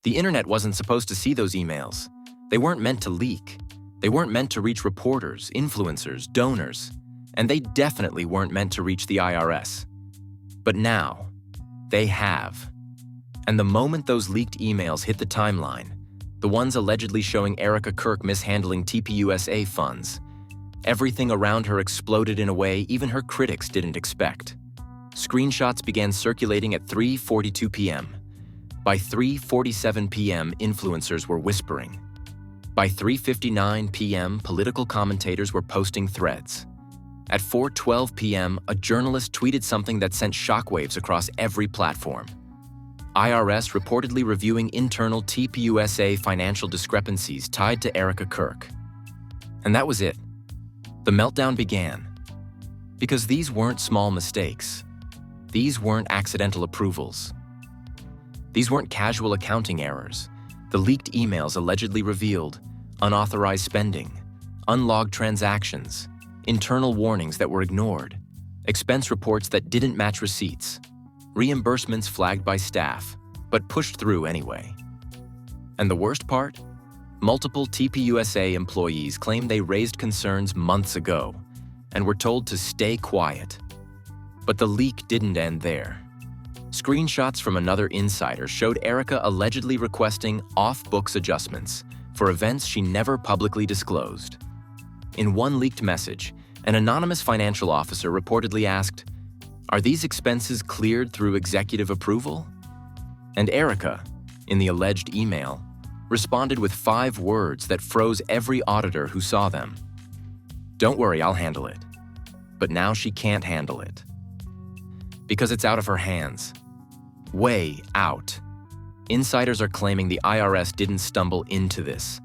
The internet wasn't supposed to see those emails. They weren't meant to leak. They weren't meant to reach reporters, influencers, donors, and they definitely weren't meant to reach the IRS. But now, they have. And the moment those leaked emails hit the timeline, the ones allegedly showing Erika Kirk mishandling TPUSA funds, everything around her exploded in a way even her critics didn't expect. Screenshots began circulating at 3:42 p.m. By 3:47 p.m., influencers were whispering. By 3:59 p.m., political commentators were posting threads. At 4:12 p.m., a journalist tweeted something that sent shockwaves across every platform. IRS reportedly reviewing internal TPUSA financial discrepancies tied to Erika Kirk. And that was it. The meltdown began. Because these weren't small mistakes. These weren't accidental approvals. These weren't casual accounting errors. The leaked emails allegedly revealed unauthorized spending, unlogged transactions, internal warnings that were ignored, expense reports that didn't match receipts, reimbursements flagged by staff, but pushed through anyway. And the worst part? Multiple TPUSA employees claim they raised concerns months ago and were told to stay quiet. But the leak didn't end there. Screenshots from another insider showed Erika allegedly requesting off-books adjustments for events she never publicly disclosed. In one leaked message, an anonymous financial officer reportedly asked, "Are these expenses cleared through executive approval?" And Erika, in the alleged email, responded with 5 words that froze every auditor who saw them. "Don't worry, I'll handle it." But now she can't handle it. Because it's out of her hands. Way out. Insiders are claiming the IRS didn't stumble into this.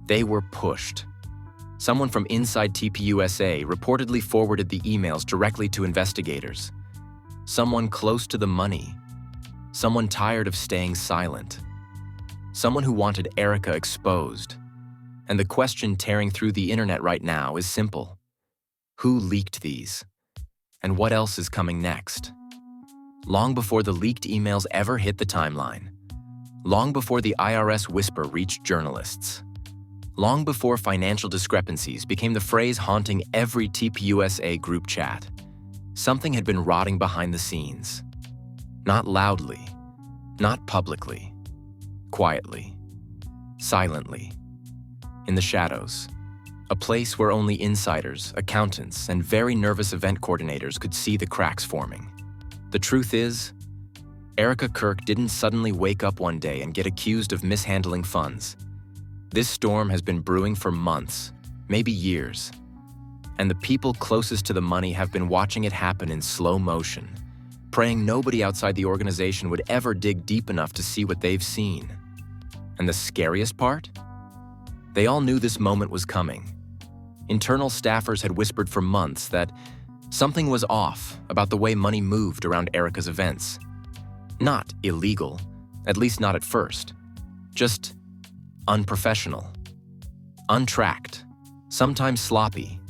They were pushed. Someone from inside TPUSA reportedly forwarded the emails directly to investigators. Someone close to the money. Someone tired of staying silent. Someone who wanted Erika exposed. And the question tearing through the internet right now is simple. Who leaked these? And what else is coming next? Long before the leaked emails ever hit the timeline. Long before the IRS whisper reached journalists. Long before financial discrepancies became the phrase haunting every TPUSA group chat. Something had been rotting behind the scenes. Not loudly, not publicly, quietly, silently, in the shadows. A place where only insiders, accountants, and very nervous event coordinators could see the cracks forming. The truth is, Erika Kirk didn't suddenly wake up one day and get accused of mishandling funds. This storm has been brewing for months, maybe years. And the people closest to the money have been watching it happen in slow motion, praying nobody outside the organization would ever dig deep enough to see what they've seen. And the scariest part? They all knew this moment was coming. Internal staffers had whispered for months that something was off about the way money moved around Erika's events. Not illegal, at least not at first. Just unprofessional, untracked, sometimes sloppy,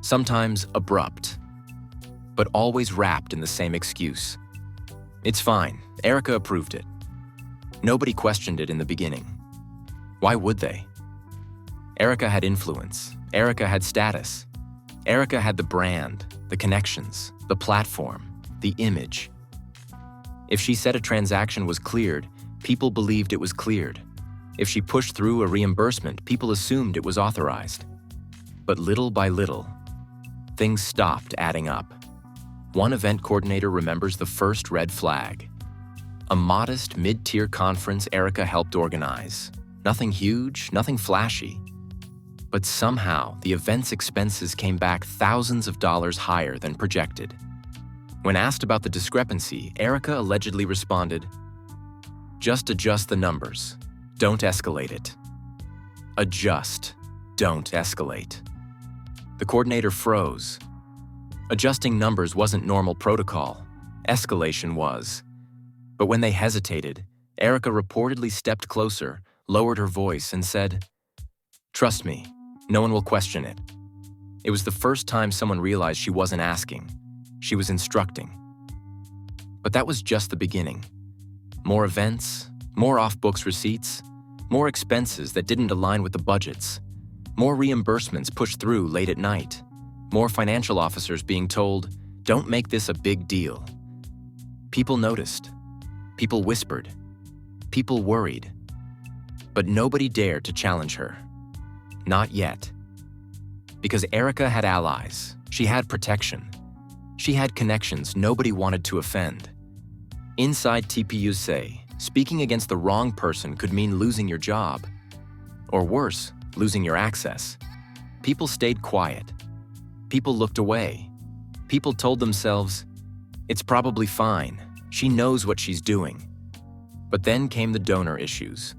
sometimes abrupt, but always wrapped in the same excuse. It's fine, Erika approved it. Nobody questioned it in the beginning. Why would they? Erika had influence. Erika had status. Erika had the brand, the connections, the platform, the image. If she said a transaction was cleared, people believed it was cleared. If she pushed through a reimbursement, people assumed it was authorized. But little by little, things stopped adding up. One event coordinator remembers the first red flag. A modest, mid-tier conference Erika helped organize. Nothing huge, nothing flashy. But somehow, the event's expenses came back thousands of dollars higher than projected. When asked about the discrepancy, Erika allegedly responded, "Just adjust the numbers. Don't escalate it." Adjust. Don't escalate. The coordinator froze. Adjusting numbers wasn't normal protocol. Escalation was. But when they hesitated, Erika reportedly stepped closer, lowered her voice, and said, "Trust me, no one will question it." It was the first time someone realized she wasn't asking. She was instructing. But that was just the beginning. More events, More off-books receipts, more expenses that didn't align with the budgets, more reimbursements pushed through late at night, more financial officers being told, "Don't make this a big deal." People noticed. People whispered. People worried. But nobody dared to challenge her. Not yet. Because Erika had allies. She had protection. She had connections nobody wanted to offend. Inside TPUSA, speaking against the wrong person could mean losing your job. Or worse, losing your access. People stayed quiet. People looked away. People told themselves, "It's probably fine. She knows what she's doing." But then came the donor issues.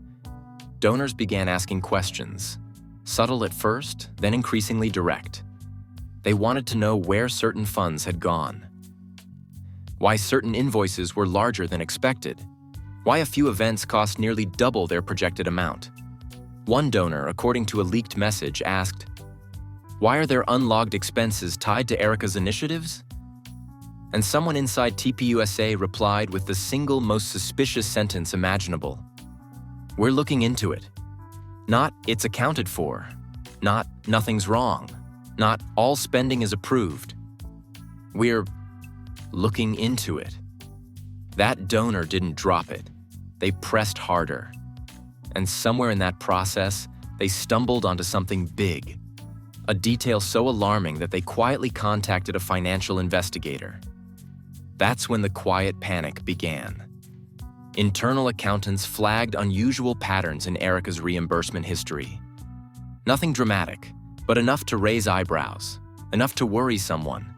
Donors began asking questions, subtle at first, then increasingly direct. They wanted to know where certain funds had gone, why certain invoices were larger than expected, why a few events cost nearly double their projected amount. One donor, according to a leaked message, asked, "Why are there unlogged expenses tied to Erika's initiatives?" And someone inside TPUSA replied with the single most suspicious sentence imaginable. "We're looking into it." Not "it's accounted for," not "nothing's wrong," not "all spending is approved." We're looking into it. That donor didn't drop it. They pressed harder. And somewhere in that process, they stumbled onto something big. A detail so alarming that they quietly contacted a financial investigator. That's when the quiet panic began. Internal accountants flagged unusual patterns in Erika's reimbursement history. Nothing dramatic, but enough to raise eyebrows, enough to worry someone.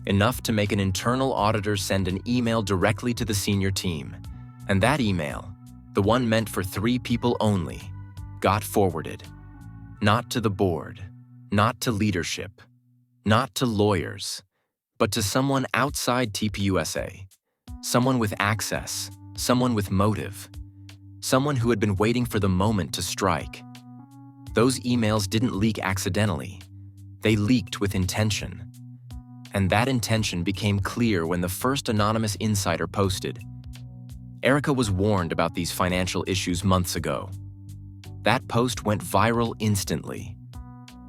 Enough to make an internal auditor send an email directly to the senior team. And that email, the one meant for 3 people only, got forwarded. Not to the board, not to leadership, not to lawyers, but to someone outside TPUSA, someone with access, someone with motive, someone who had been waiting for the moment to strike. Those emails didn't leak accidentally. They leaked with intention. And that intention became clear when the first anonymous insider posted, "Erika was warned about these financial issues months ago." That post went viral instantly.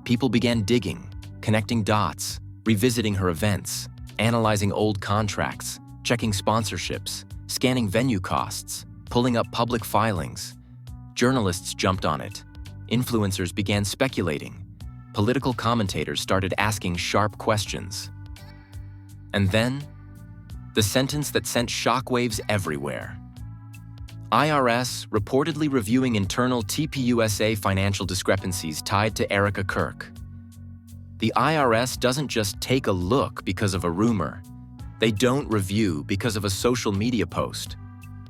People began digging, connecting dots, revisiting her events, analyzing old contracts, checking sponsorships, scanning venue costs, pulling up public filings. Journalists jumped on it. Influencers began speculating. Political commentators started asking sharp questions. And then, the sentence that sent shockwaves everywhere. IRS reportedly reviewing internal TPUSA financial discrepancies tied to Erika Kirk. The IRS doesn't just take a look because of a rumor. They don't review because of a social media post.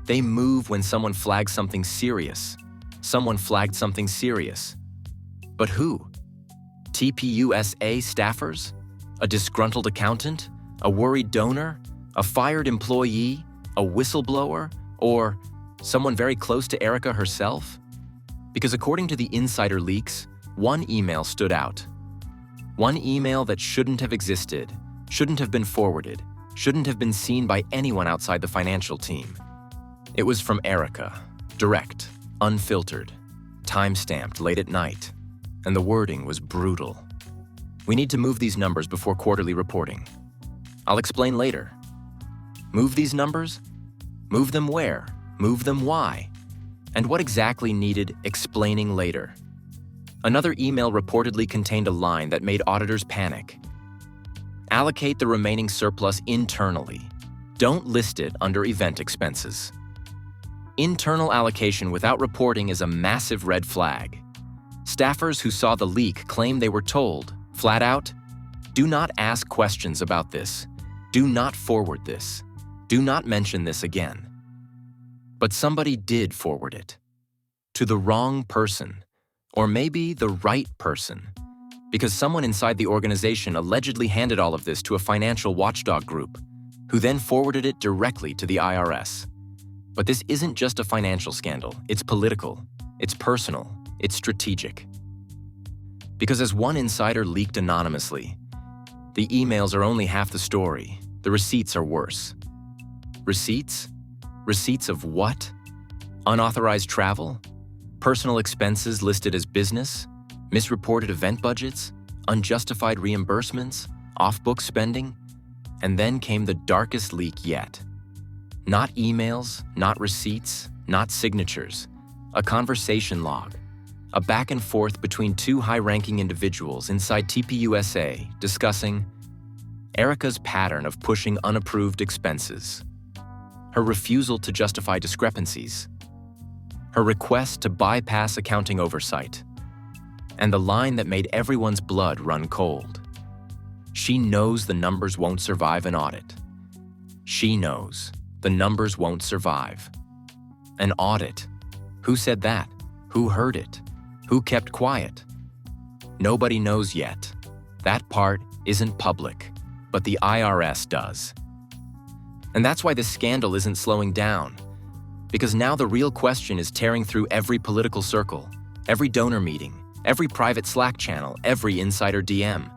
They move when someone flags something serious. Someone flagged something serious. But who? TPUSA staffers? A disgruntled accountant? A worried donor? A fired employee? A whistleblower? Or someone very close to Erika herself? Because according to the insider leaks, one email stood out. One email that shouldn't have existed, shouldn't have been forwarded, shouldn't have been seen by anyone outside the financial team. It was from Erika, direct, unfiltered, time-stamped late at night, and the wording was brutal. "We need to move these numbers before quarterly reporting. I'll explain later." Move these numbers? Move them where? Move them why? And what exactly needed explaining later? Another email reportedly contained a line that made auditors panic. Allocate the remaining surplus internally. Don't list it under event expenses. Internal allocation without reporting is a massive red flag. Staffers who saw the leak claim they were told, flat out, "Do not ask questions about this. Do not forward this. Do not mention this again." But somebody did forward it. To the wrong person. Or maybe the right person. Because someone inside the organization allegedly handed all of this to a financial watchdog group, who then forwarded it directly to the IRS. But this isn't just a financial scandal. It's political. It's personal. It's strategic. Because as one insider leaked anonymously, the emails are only half the story. The receipts are worse. Receipts? Receipts of what? Unauthorized travel? Personal expenses listed as business? Misreported event budgets? Unjustified reimbursements? Off-book spending? And then came the darkest leak yet. Not emails, not receipts, not signatures. A conversation log. A back and forth between two high-ranking individuals inside TPUSA discussing Erika's pattern of pushing unapproved expenses, her refusal to justify discrepancies, her request to bypass accounting oversight, and the line that made everyone's blood run cold. She knows the numbers won't survive an audit. She knows the numbers won't survive an audit. Who said that? Who heard it? Who kept quiet? Nobody knows yet. That part isn't public, but the IRS does. And that's why this scandal isn't slowing down. Because now the real question is tearing through every political circle, every donor meeting, every private Slack channel, every insider DM.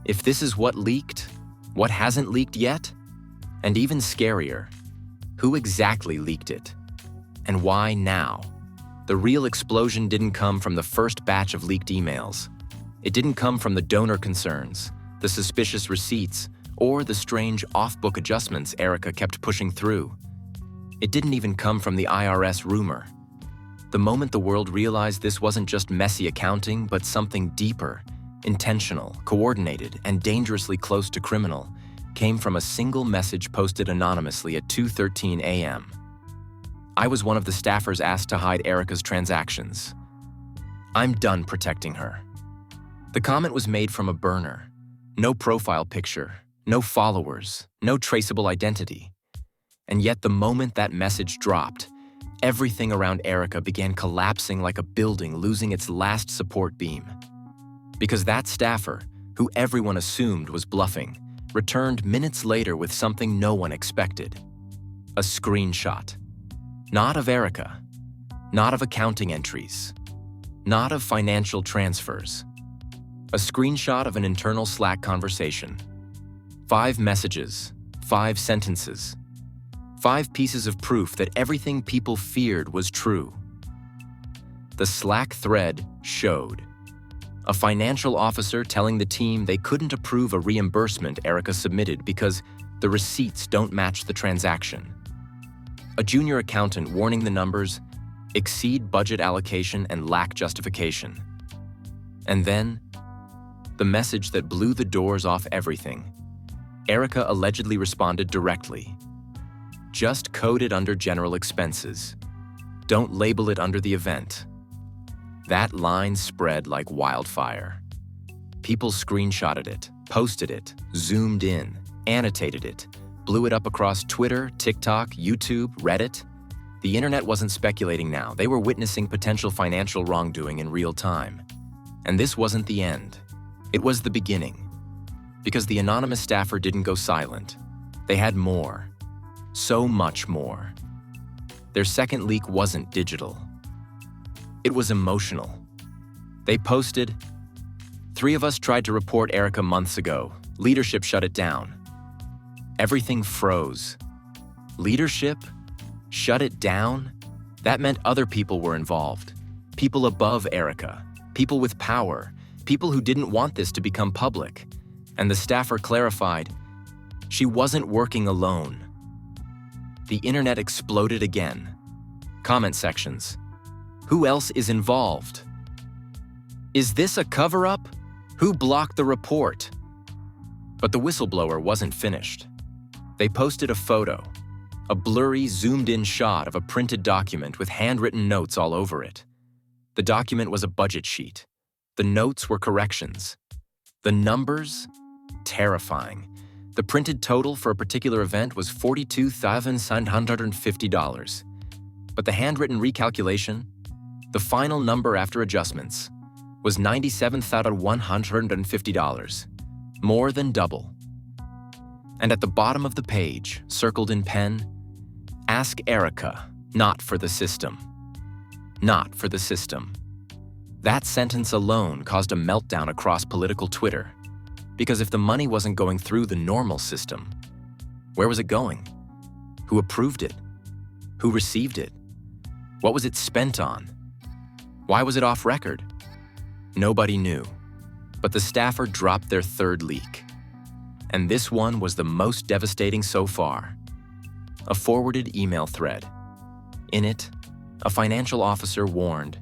If this is what leaked, what hasn't leaked yet? And even scarier, who exactly leaked it? And why now? The real explosion didn't come from the first batch of leaked emails. It didn't come from the donor concerns, the suspicious receipts, or the strange off-book adjustments Erika kept pushing through. It didn't even come from the IRS rumor. The moment the world realized this wasn't just messy accounting, but something deeper, intentional, coordinated, and dangerously close to criminal, came from a single message posted anonymously at 2:13 a.m. I was one of the staffers asked to hide Erika's transactions. I'm done protecting her. The comment was made from a burner. No profile picture, no followers, no traceable identity. And yet the moment that message dropped, everything around Erika began collapsing like a building losing its last support beam. Because that staffer, who everyone assumed was bluffing, returned minutes later with something no one expected. A screenshot. Not of Erika, not of accounting entries, not of financial transfers. A screenshot of an internal Slack conversation. 5 messages, 5 sentences, 5 pieces of proof that everything people feared was true. The Slack thread showed a financial officer telling the team they couldn't approve a reimbursement Erika submitted because the receipts don't match the transaction. A junior accountant warning the numbers exceed budget allocation and lack justification. And then, the message that blew the doors off everything. Erika allegedly responded directly. Just code it under general expenses. Don't label it under the event. That line spread like wildfire. People screenshotted it, posted it, zoomed in, annotated it, blew it up across Twitter, TikTok, YouTube, Reddit. The internet wasn't speculating now. They were witnessing potential financial wrongdoing in real time. And this wasn't the end. It was the beginning. Because the anonymous staffer didn't go silent. They had more. So much more. Their second leak wasn't digital. It was emotional. They posted, 3 of us tried to report Erika months ago. Leadership shut it down. Everything froze. Leadership? Shut it down? That meant other people were involved. People above Erika. People with power. People who didn't want this to become public. And the staffer clarified, she wasn't working alone. The internet exploded again. Comment sections. Who else is involved? Is this a cover-up? Who blocked the report? But the whistleblower wasn't finished. They posted a photo, a blurry, zoomed-in shot of a printed document with handwritten notes all over it. The document was a budget sheet. The notes were corrections. The numbers? Terrifying. The printed total for a particular event was $42,750. But the handwritten recalculation, the final number after adjustments, was $97,150. More than double. And at the bottom of the page, circled in pen, ask Erika, not for the system. Not for the system. That sentence alone caused a meltdown across political Twitter. Because if the money wasn't going through the normal system, where was it going? Who approved it? Who received it? What was it spent on? Why was it off record? Nobody knew, but the staffer dropped their third leak. And this one was the most devastating so far. A forwarded email thread. In it, a financial officer warned,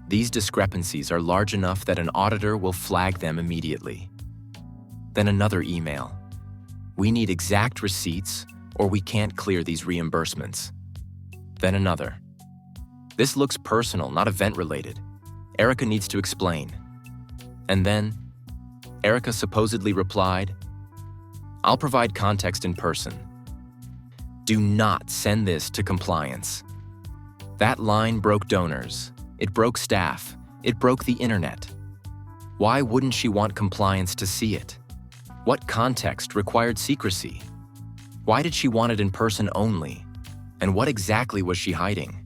"These discrepancies are large enough that an auditor will flag them immediately." Then another email. "We need exact receipts or we can't clear these reimbursements." Then another. "This looks personal, not event-related. Erika needs to explain." And then, Erika supposedly replied, "I'll provide context in person. Do not send this to compliance." That line broke donors. It broke staff. It broke the internet. Why wouldn't she want compliance to see it? What context required secrecy? Why did she want it in person only? And what exactly was she hiding?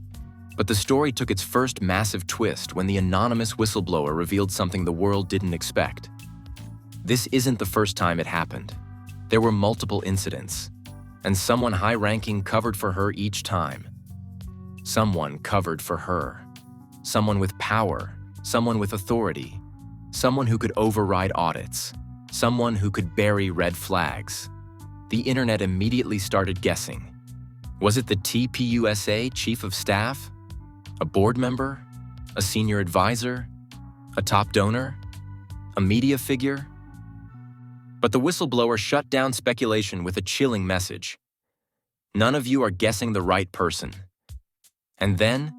But the story took its first massive twist when the anonymous whistleblower revealed something the world didn't expect. This isn't the first time it happened. There were multiple incidents, and someone high-ranking covered for her each time. Someone covered for her. Someone with power, someone with authority, someone who could override audits, someone who could bury red flags. The internet immediately started guessing. Was it the TPUSA chief of staff? A board member? A senior advisor? A top donor? A media figure? But the whistleblower shut down speculation with a chilling message. None of you are guessing the right person. And then,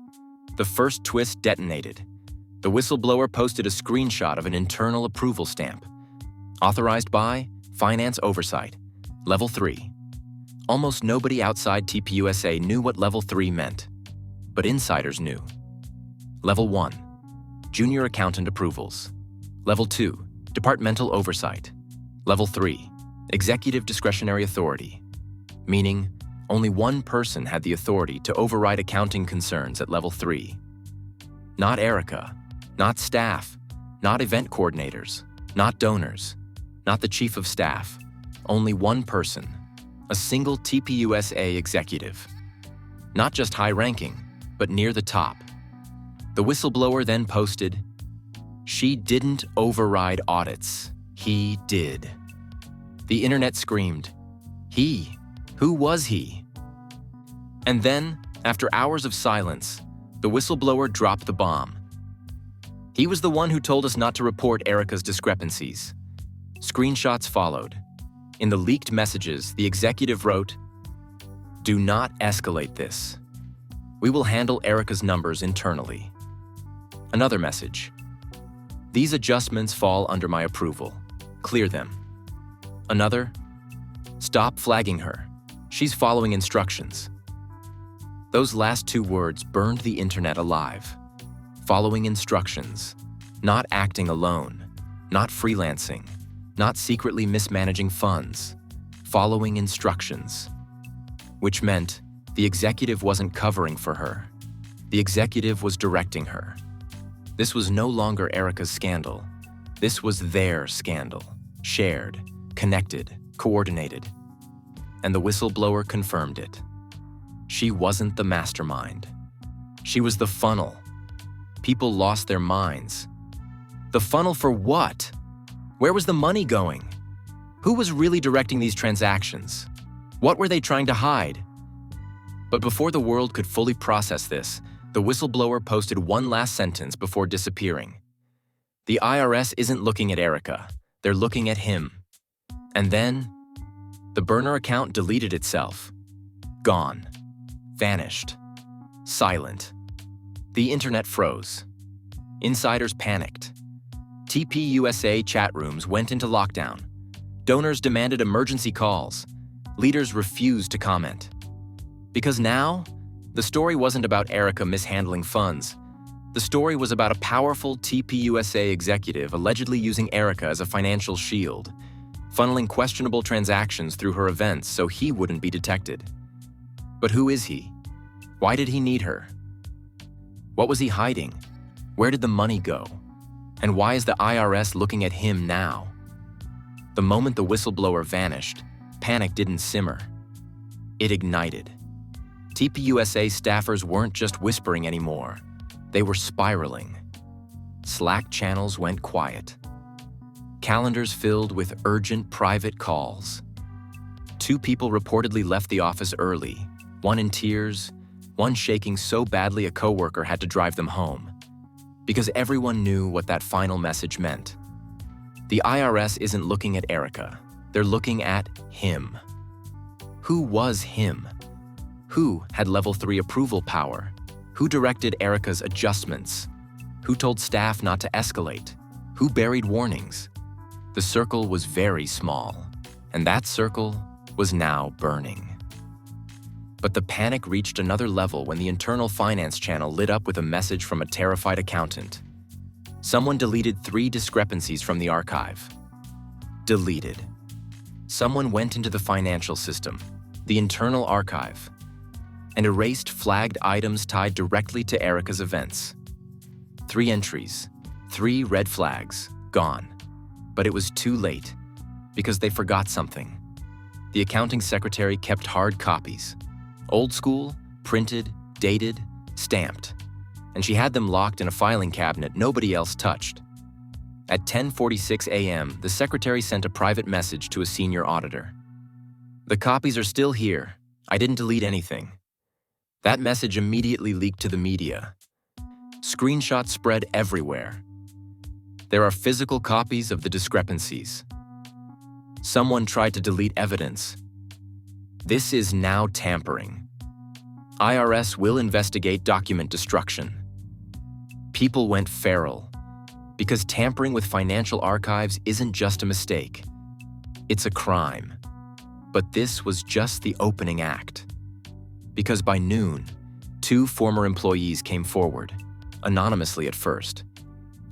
the first twist detonated. The whistleblower posted a screenshot of an internal approval stamp. Authorized by Finance Oversight, Level 3. Almost nobody outside TPUSA knew what Level 3 meant, but insiders knew. Level 1, Junior Accountant Approvals. Level 2, Departmental Oversight. Level 3, Executive Discretionary Authority, meaning only one person had the authority to override accounting concerns at Level 3. Not Erika, not staff, not event coordinators, not donors, not the chief of staff. Only one person, a single TPUSA executive. Not just high-ranking, but near the top. The whistleblower then posted, "She didn't override audits. He did." The internet screamed, "He? Who was he?" And then, after hours of silence, the whistleblower dropped the bomb. He was the one who told us not to report Erika's discrepancies. Screenshots followed. In the leaked messages, the executive wrote, "Do not escalate this. We will handle Erika's numbers internally." Another message. "These adjustments fall under my approval. Clear them." Another. "Stop flagging her. She's following instructions." Those last two words burned the internet alive. Following instructions. Not acting alone. Not freelancing. Not secretly mismanaging funds. Following instructions. Which meant the executive wasn't covering for her. The executive was directing her. This was no longer Erika's scandal. This was their scandal. Shared, connected, coordinated. And the whistleblower confirmed it. She wasn't the mastermind. She was the funnel. People lost their minds. The funnel for what? Where was the money going? Who was really directing these transactions? What were they trying to hide? But before the world could fully process this, the whistleblower posted one last sentence before disappearing. "The IRS isn't looking at Erika. They're looking at him." And then, the burner account deleted itself. Gone. Vanished. Silent. The internet froze. Insiders panicked. TPUSA chat rooms went into lockdown. Donors demanded emergency calls. Leaders refused to comment. Because now, the story wasn't about Erika mishandling funds. The story was about a powerful TPUSA executive allegedly using Erika as a financial shield, funneling questionable transactions through her events so he wouldn't be detected. But who is he? Why did he need her? What was he hiding? Where did the money go? And why is the IRS looking at him now? The moment the whistleblower vanished, panic didn't simmer. It ignited. TPUSA staffers weren't just whispering anymore. They were spiraling. Slack channels went quiet. Calendars filled with urgent private calls. 2 people reportedly left the office early, one in tears, one shaking so badly a coworker had to drive them home. Because everyone knew what that final message meant. The IRS isn't looking at Erika. They're looking at him. Who was him? Who had level 3 approval power? Who directed Erika's adjustments? Who told staff not to escalate? Who buried warnings? The circle was very small, and that circle was now burning. But the panic reached another level when the internal finance channel lit up with a message from a terrified accountant. Someone deleted 3 discrepancies from the archive. Deleted. Someone went into the financial system, the internal archive, and erased flagged items tied directly to Erika's events. 3 entries, 3 red flags, gone. But it was too late, because they forgot something. The accounting secretary kept hard copies. Old school, printed, dated, stamped. And she had them locked in a filing cabinet nobody else touched. At 10:46 a.m., the secretary sent a private message to a senior auditor. "The copies are still here. I didn't delete anything." That message immediately leaked to the media. Screenshots spread everywhere. There are physical copies of the discrepancies. Someone tried to delete evidence. This is now tampering. IRS will investigate document destruction. People went feral, because tampering with financial archives isn't just a mistake. It's a crime. But this was just the opening act. Because by noon, 2 former employees came forward, anonymously at first,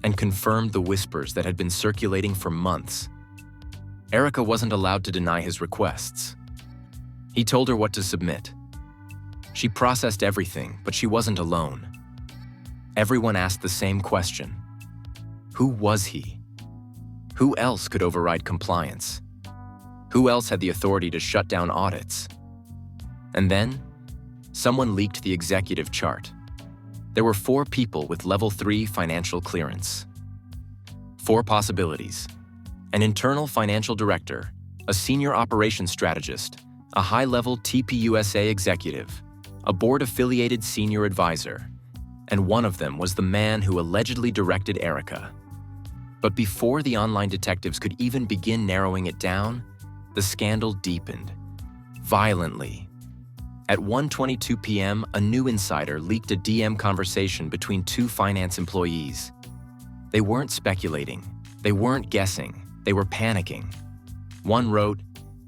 and confirmed the whispers that had been circulating for months. Erika wasn't allowed to deny his requests. He told her what to submit. She processed everything, but she wasn't alone. Everyone asked the same question. Who was he? Who else could override compliance? Who else had the authority to shut down audits? And then, someone leaked the executive chart. There were 4 people with level 3 financial clearance. 4 possibilities. An internal financial director, a senior operations strategist, a high-level TPUSA executive, a board-affiliated senior advisor, and one of them was the man who allegedly directed Erika. But before the online detectives could even begin narrowing it down, the scandal deepened, violently. At 1:22 p.m., a new insider leaked a DM conversation between 2 finance employees. They weren't speculating, they weren't guessing, they were panicking. One wrote,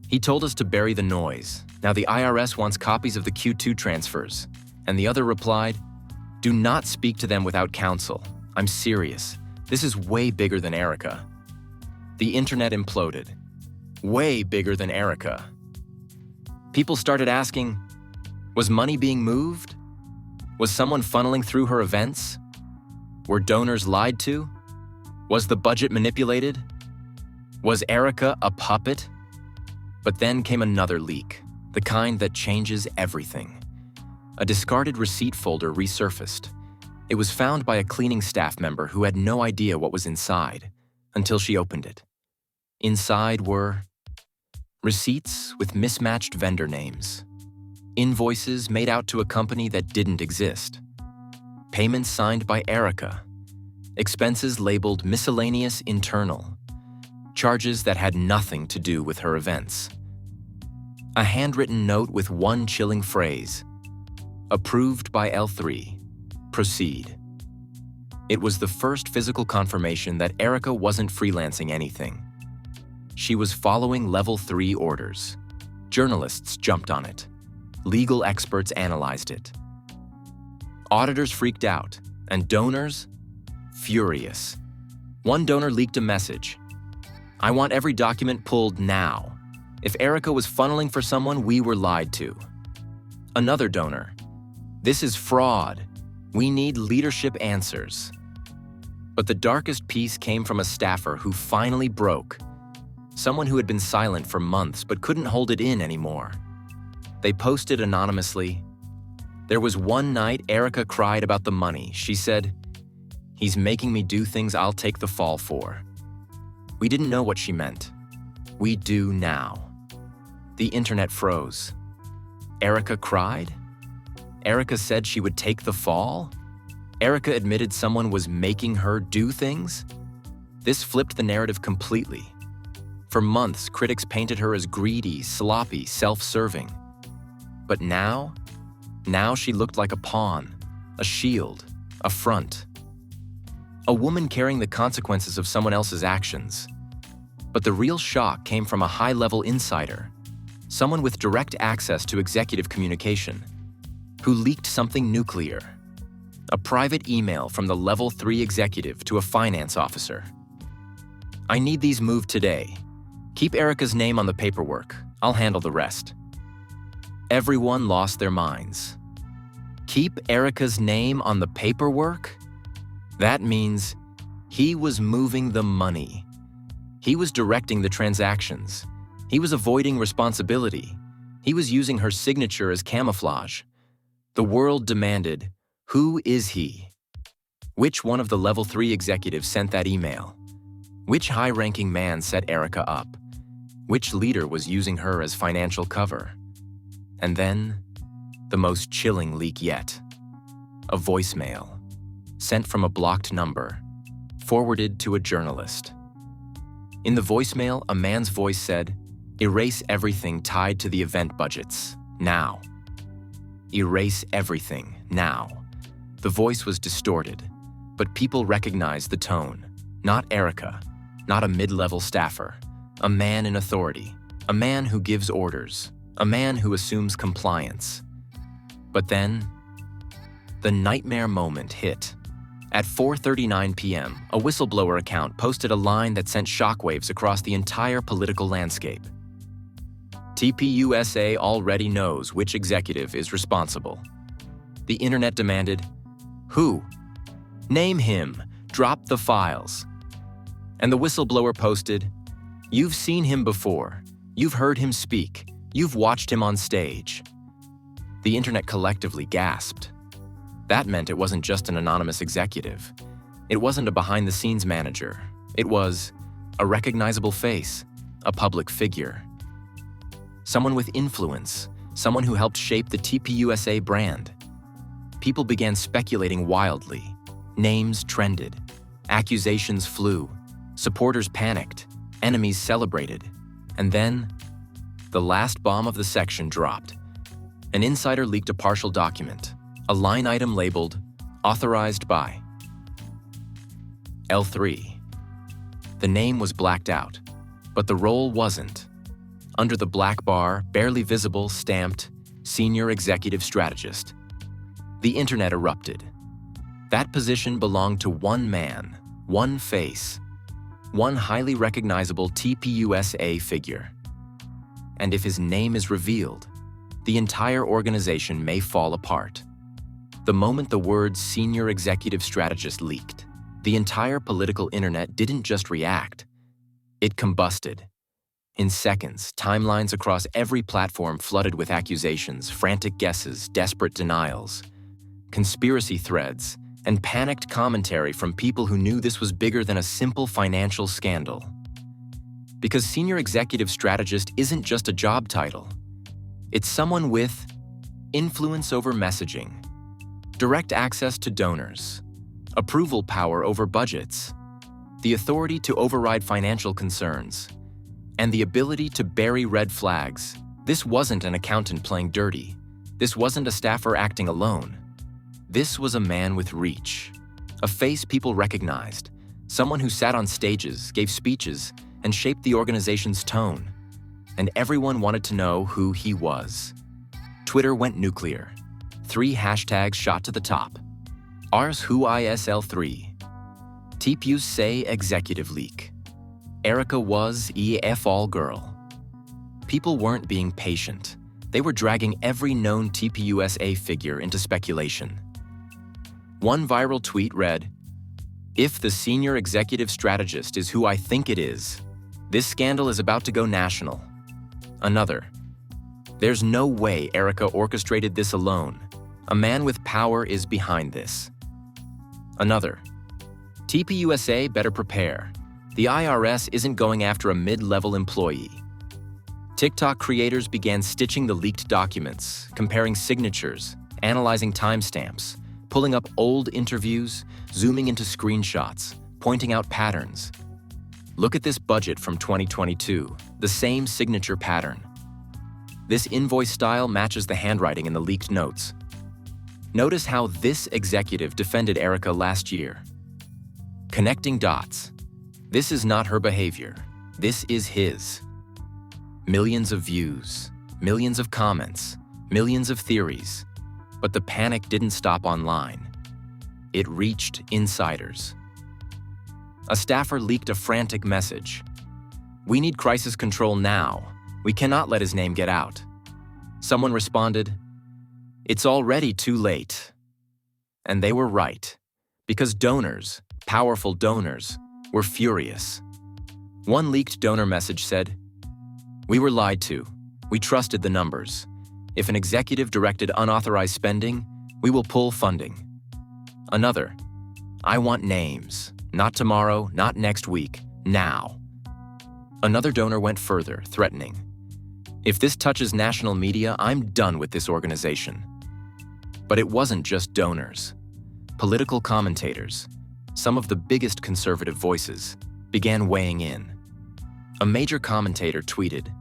"He told us to bury the noise. Now the IRS wants copies of the Q2 transfers." And the other replied, "Do not speak to them without counsel. I'm serious. This is way bigger than Erika." The internet imploded. Way bigger than Erika. People started asking, was money being moved? Was someone funneling through her events? Were donors lied to? Was the budget manipulated? Was Erika a puppet? But then came another leak, the kind that changes everything. A discarded receipt folder resurfaced. It was found by a cleaning staff member who had no idea what was inside until she opened it. Inside were receipts with mismatched vendor names, invoices made out to a company that didn't exist, payments signed by Erika, expenses labeled miscellaneous internal, charges that had nothing to do with her events. A handwritten note with one chilling phrase, "Approved by L3. Proceed." It was the first physical confirmation that Erika wasn't freelancing anything. She was following level 3 orders. Journalists jumped on it. Legal experts analyzed it. Auditors freaked out, and donors, furious. One donor leaked a message. "I want every document pulled now. If Erika was funneling for someone, we were lied to." Another donor, "This is fraud. We need leadership answers." But the darkest piece came from a staffer who finally broke. Someone who had been silent for months but couldn't hold it in anymore. They posted anonymously, There was one night Erika cried about the money. She said, "He's making me do things I'll take the fall for." We didn't know what she meant. We do now. The internet froze. Erika cried? Erika said she would take the fall? Erika admitted someone was making her do things? This flipped the narrative completely. For months, critics painted her as greedy, sloppy, self-serving. But now she looked like a pawn, a shield, a front. A woman carrying the consequences of someone else's actions. But the real shock came from a high-level insider, someone with direct access to executive communication, who leaked something nuclear. A private email from the Level 3 executive to a finance officer. "I need these moved today. Keep Erika's name on the paperwork. I'll handle the rest." Everyone lost their minds. Keep Erika's name on the paperwork? That means he was moving the money. He was directing the transactions. He was avoiding responsibility. He was using her signature as camouflage. The world demanded, who is he? Which one of the Level 3 executives sent that email? Which high-ranking man set Erika up? Which leader was using her as financial cover? And then, the most chilling leak yet. A voicemail, sent from a blocked number, forwarded to a journalist. In the voicemail, a man's voice said, "Erase everything tied to the event budgets, now." Erase everything, now. The voice was distorted, but people recognized the tone. Not Erika, not a mid-level staffer, a man in authority, a man who gives orders, a man who assumes compliance. But then, the nightmare moment hit. At 4:39 p.m., a whistleblower account posted a line that sent shockwaves across the entire political landscape. TPUSA already knows which executive is responsible. The internet demanded, who? Name him, drop the files. And the whistleblower posted, "You've seen him before, you've heard him speak, you've watched him on stage." The internet collectively gasped. That meant it wasn't just an anonymous executive. It wasn't a behind-the-scenes manager. It was a recognizable face, a public figure. Someone with influence, someone who helped shape the TPUSA brand. People began speculating wildly. Names trended. Accusations flew. Supporters panicked. Enemies celebrated. And then, the last bomb of the section dropped. An insider leaked a partial document, a line item labeled, "Authorized by L3." The name was blacked out, but the role wasn't. Under the black bar, barely visible, stamped, Senior Executive Strategist. The internet erupted. That position belonged to one man, one face, one highly recognizable TPUSA figure. And if his name is revealed, the entire organization may fall apart. The moment the words Senior Executive Strategist leaked, the entire political internet didn't just react, it combusted. In seconds, timelines across every platform flooded with accusations, frantic guesses, desperate denials, conspiracy threads, and panicked commentary from people who knew this was bigger than a simple financial scandal. Because Senior Executive Strategist isn't just a job title. It's someone with influence over messaging, direct access to donors, approval power over budgets, the authority to override financial concerns, and the ability to bury red flags. This wasn't an accountant playing dirty. This wasn't a staffer acting alone. This was a man with reach, a face people recognized, someone who sat on stages, gave speeches, and shaped the organization's tone. And everyone wanted to know who he was. Twitter went nuclear. 3 hashtags shot to the top. Ars Who ISL3. TPUSA Executive Leak. Erika was EF all girl. People weren't being patient. They were dragging every known TPUSA figure into speculation. One viral tweet read, "If the Senior Executive Strategist is who I think it is, this scandal is about to go national." Another, "There's no way Erika orchestrated this alone. A man with power is behind this. Another. TPUSA better prepare. The IRS isn't going after a mid-level employee. TikTok creators began stitching the leaked documents, comparing signatures, analyzing timestamps, pulling up old interviews, zooming into screenshots, pointing out patterns. Look at this budget from 2022, the same signature pattern. This invoice style matches the handwriting in the leaked notes. Notice how this executive defended Erika last year. Connecting dots. This is not her behavior. This is his. Millions of views, millions of comments, millions of theories. But the panic didn't stop online. It reached insiders. A staffer leaked a frantic message. "We need crisis control now. We cannot let his name get out." Someone responded, "It's already too late." And they were right, because donors, powerful donors, were furious. One leaked donor message said, "We were lied to. We trusted the numbers. If an executive directed unauthorized spending, we will pull funding." Another, "I want names. Not tomorrow, not next week, now." Another donor went further, threatening, "If this touches national media, I'm done with this organization." But it wasn't just donors. Political commentators, some of the biggest conservative voices, began weighing in. A major commentator tweeted,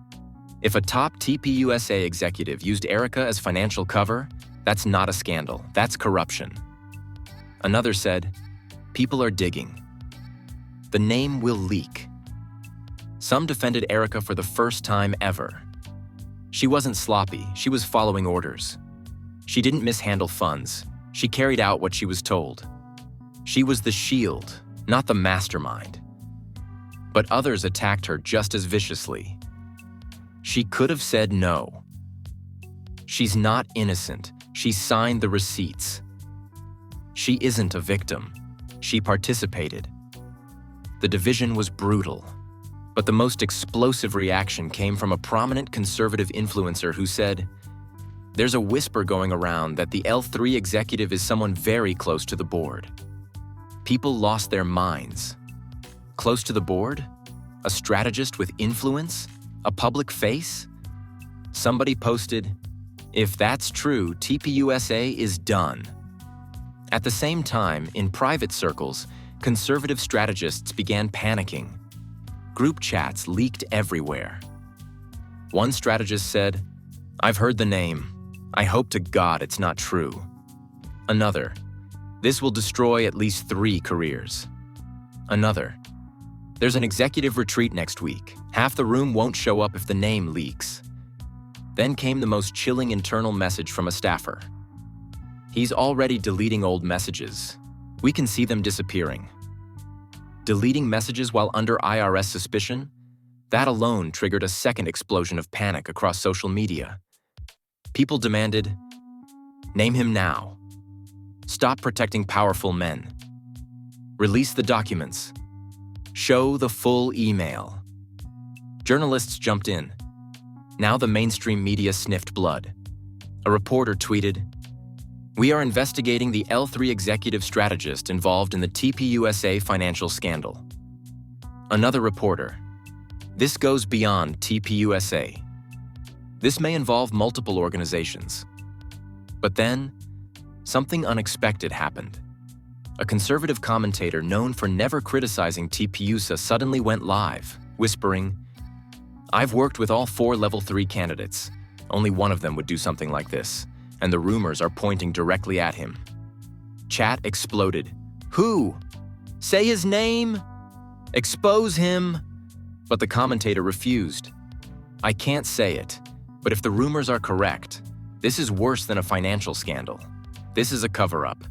"If a top TPUSA executive used Erika as financial cover, that's not a scandal, that's corruption." Another said, "People are digging. The name will leak." Some defended Erika for the first time ever. She wasn't sloppy, she was following orders. She didn't mishandle funds, she carried out what she was told. She was the shield, not the mastermind. But others attacked her just as viciously. She could have said no. She's not innocent, she signed the receipts. She isn't a victim, she participated. The division was brutal, but the most explosive reaction came from a prominent conservative influencer who said, "There's a whisper going around that the L3 executive is someone very close to the board." People lost their minds. Close to the board? A strategist with influence? A public face? Somebody posted, "If that's true, TPUSA is done." At the same time, in private circles, conservative strategists began panicking. Group chats leaked everywhere. One strategist said, "I've heard the name. I hope to God it's not true." Another, "This will destroy at least 3 careers." Another, "There's an executive retreat next week. Half the room won't show up if the name leaks." Then came the most chilling internal message from a staffer. "He's already deleting old messages. We can see them disappearing." Deleting messages while under IRS suspicion? That alone triggered a second explosion of panic across social media. People demanded, "Name him now. Stop protecting powerful men. Release the documents. Show the full email." Journalists jumped in. Now the mainstream media sniffed blood. A reporter tweeted, "We are investigating the L3 executive strategist involved in the TPUSA financial scandal." Another reporter, "This goes beyond TPUSA. This may involve multiple organizations." But then, something unexpected happened. A conservative commentator known for never criticizing TPUSA suddenly went live, whispering, "I've worked with all 4 Level 3 candidates. Only one of them would do something like this, and the rumors are pointing directly at him." Chat exploded. "Who? Say his name? Expose him?" But the commentator refused. "I can't say it, but if the rumors are correct, this is worse than a financial scandal. This is a cover-up."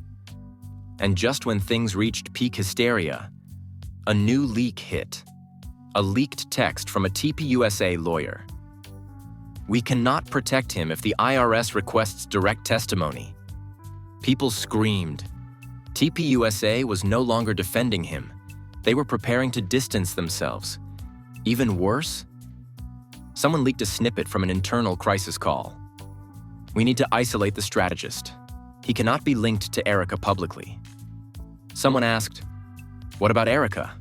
And just when things reached peak hysteria, a new leak hit. A leaked text from a TPUSA lawyer. "We cannot protect him if the IRS requests direct testimony." People screamed. TPUSA was no longer defending him. They were preparing to distance themselves. Even worse, someone leaked a snippet from an internal crisis call. "We need to isolate the strategist. He cannot be linked to Erika publicly. Someone asked, "What about Erika?"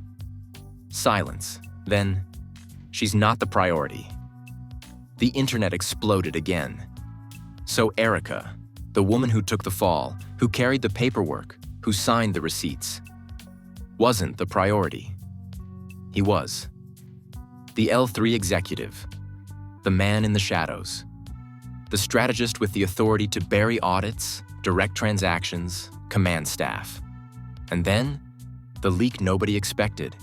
Silence. Then, "She's not the priority." The internet exploded again. So Erika, the woman who took the fall, who carried the paperwork, who signed the receipts, wasn't the priority. He was. The L3 executive, the man in the shadows, the strategist with the authority to bury audits, direct transactions, command staff. And then, the leak nobody expected.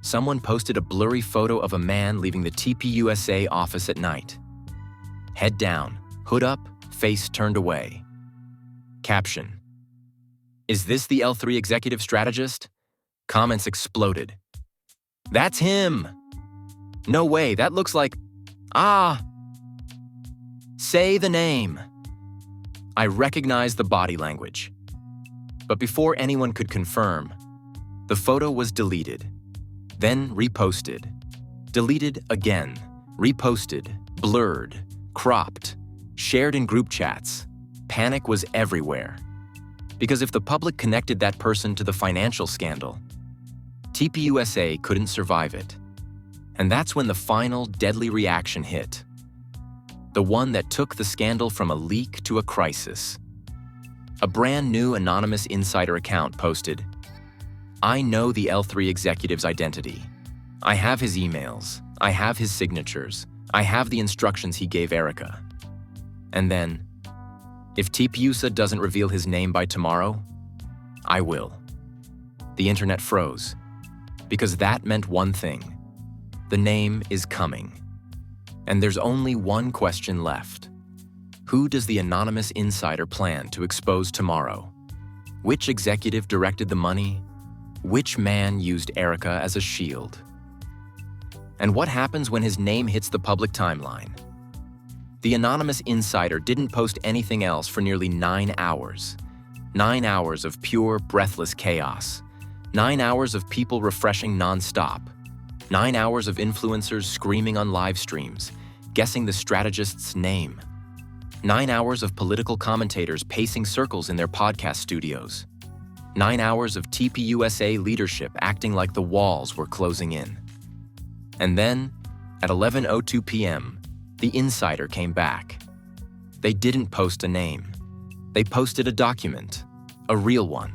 Someone posted a blurry photo of a man leaving the TPUSA office at night. Head down, hood up, face turned away. Caption: "Is this the L3 executive strategist?" Comments exploded. "That's him! No way, that looks like... Ah! Say the name." I recognized the body language. But before anyone could confirm, the photo was deleted, then reposted, deleted again, reposted, blurred, cropped, shared in group chats. Panic was everywhere. Because if the public connected that person to the financial scandal, TPUSA couldn't survive it. And that's when the final deadly reaction hit. The one that took the scandal from a leak to a crisis. A brand new anonymous insider account posted, "I know the L3 executive's identity. I have his emails. I have his signatures. I have the instructions he gave Erika." And then, "If TPUSA doesn't reveal his name by tomorrow, I will." The internet froze, because that meant one thing. The name is coming. And there's only one question left. Who does the anonymous insider plan to expose tomorrow? Which executive directed the money? Which man used Erika as a shield? And what happens when his name hits the public timeline? The anonymous insider didn't post anything else for nearly 9 hours. 9 hours of pure, breathless chaos. 9 hours of people refreshing nonstop. 9 hours of influencers screaming on live streams, guessing the strategist's name. 9 hours of political commentators pacing circles in their podcast studios. 9 hours of TPUSA leadership acting like the walls were closing in. And then, at 11:02 p.m., the insider came back. They didn't post a name. They posted a document, a real one.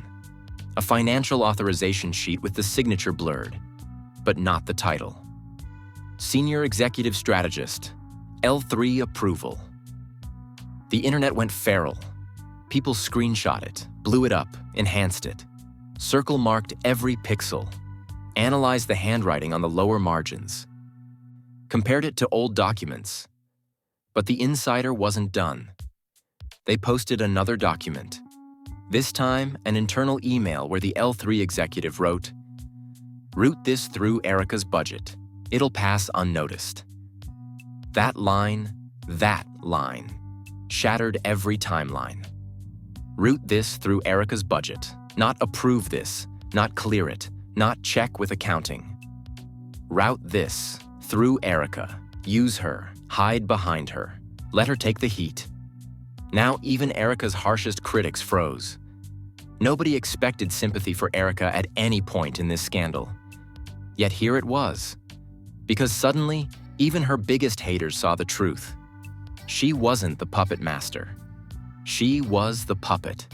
A financial authorization sheet with the signature blurred, but not the title. Senior Executive Strategist, L3 Approval. The internet went feral. People screenshot it, blew it up, enhanced it, circle marked every pixel, analyzed the handwriting on the lower margins, compared it to old documents. But the insider wasn't done. They posted another document, this time an internal email where the L3 executive wrote, "Route this through Erika's budget. It'll pass unnoticed." That line, shattered every timeline. Route this through Erika's budget, not approve this, not clear it, not check with accounting. Route this through Erika, use her, hide behind her, let her take the heat. Now even Erika's harshest critics froze. Nobody expected sympathy for Erika at any point in this scandal. Yet here it was. Because suddenly, even her biggest haters saw the truth. She wasn't the puppet master. She was the puppet.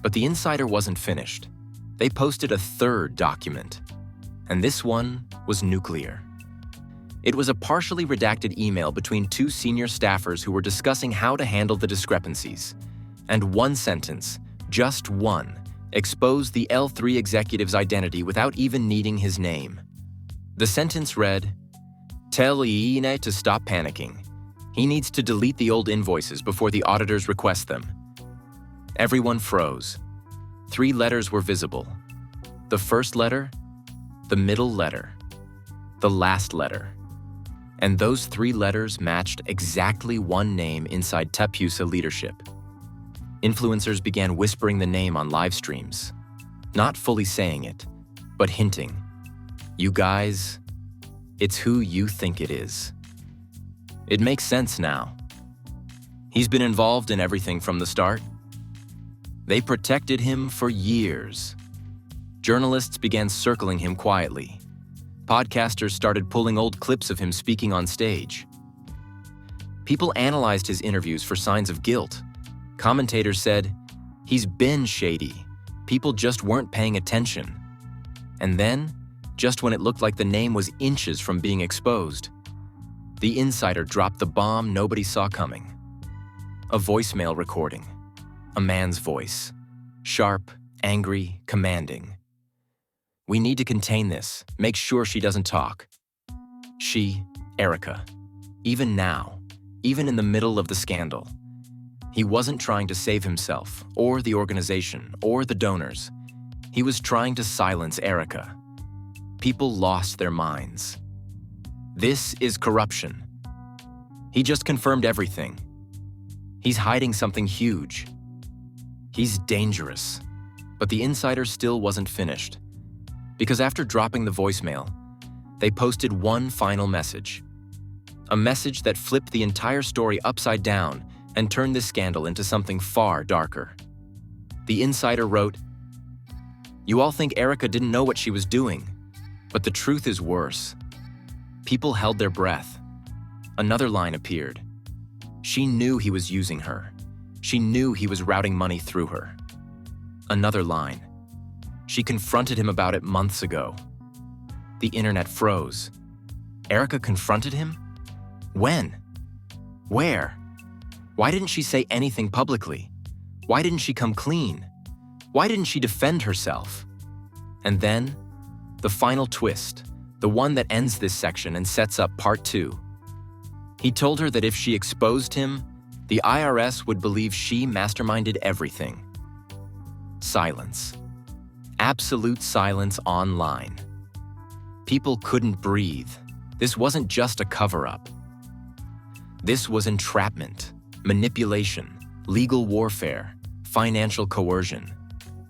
But the insider wasn't finished. They posted a third document. And this one was nuclear. It was a partially redacted email between two senior staffers who were discussing how to handle the discrepancies. And one sentence, just one, exposed the L3 executive's identity without even needing his name. The sentence read, "Tell Iine to stop panicking. He needs to delete the old invoices before the auditors request them." Everyone froze. 3 letters were visible. The first letter, the middle letter, the last letter. And those 3 letters matched exactly one name inside TPUSA leadership. Influencers began whispering the name on live streams, not fully saying it, but hinting. You guys, it's who you think it is. It makes sense now. He's been involved in everything from the start. They protected him for years. Journalists began circling him quietly. Podcasters started pulling old clips of him speaking on stage. People analyzed his interviews for signs of guilt. Commentators said, "He's been shady. People just weren't paying attention." And then, just when it looked like the name was inches from being exposed, the insider dropped the bomb nobody saw coming. A voicemail recording. A man's voice. Sharp, angry, commanding. "We need to contain this. Make sure she doesn't talk." She, Erika. Even now, even in the middle of the scandal, he wasn't trying to save himself, or the organization, or the donors. He was trying to silence Erika. People lost their minds. This is corruption. He just confirmed everything. He's hiding something huge. He's dangerous. But the insider still wasn't finished. Because after dropping the voicemail, they posted one final message. A message that flipped the entire story upside down and turned this scandal into something far darker. The insider wrote, "You all think Erika didn't know what she was doing, but the truth is worse." People held their breath. Another line appeared. She knew he was using her. She knew he was routing money through her. Another line. She confronted him about it months ago. The internet froze. Erika confronted him? When? Where? Why didn't she say anything publicly? Why didn't she come clean? Why didn't she defend herself? And then, the final twist, the one that ends this section and sets up part 2. He told her that if she exposed him, the IRS would believe she masterminded everything. Silence. Absolute silence online. People couldn't breathe. This wasn't just a cover-up. This was entrapment, manipulation, legal warfare, financial coercion.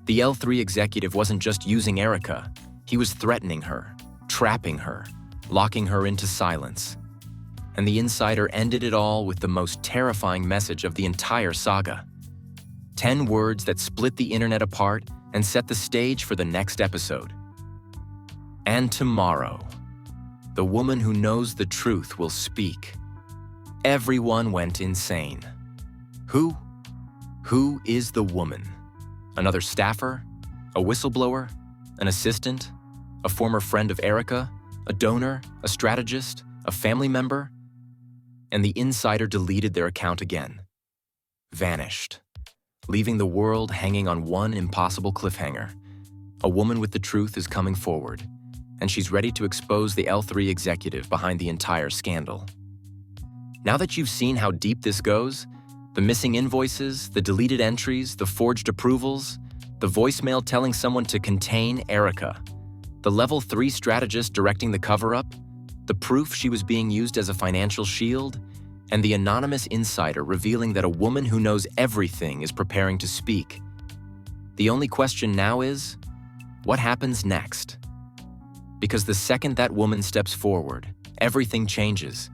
The L3 executive wasn't just using Erika. He was threatening her, trapping her, locking her into silence. And the insider ended it all with the most terrifying message of the entire saga. 10 words that split the internet apart and set the stage for the next episode. "And tomorrow, the woman who knows the truth will speak." Everyone went insane. Who? Who is the woman? Another staffer? A whistleblower? An assistant? A former friend of Erika? A donor? A strategist? A family member? And the insider deleted their account again. Vanished, leaving the world hanging on one impossible cliffhanger. A woman with the truth is coming forward, and she's ready to expose the L3 executive behind the entire scandal. Now that you've seen how deep this goes, the missing invoices, the deleted entries, the forged approvals, the voicemail telling someone to contain Erika, the level 3 strategist directing the cover-up, the proof she was being used as a financial shield, and the anonymous insider revealing that a woman who knows everything is preparing to speak. The only question now is, what happens next? Because the second that woman steps forward, everything changes.